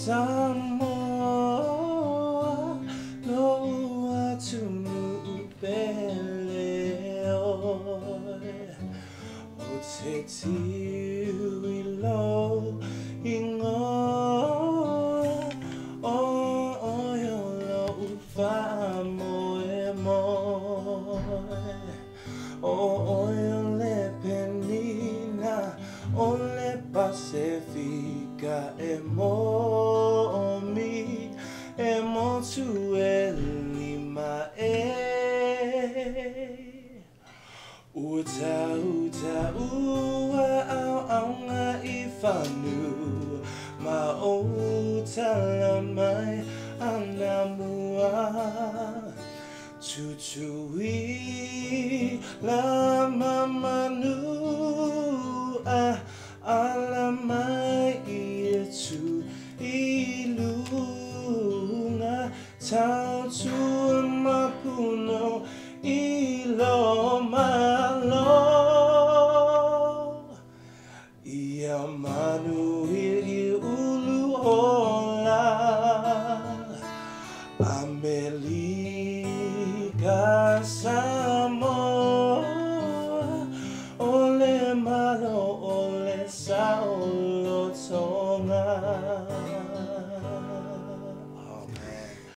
Samoa loa tumu pele oi o te tiwi lo ingoa o oio lo ufa moe moe o oio le penina o le Pacifica e mo tu e lima uta ua au aunga I whanu ma o tala mai ana mua tutui la mamanu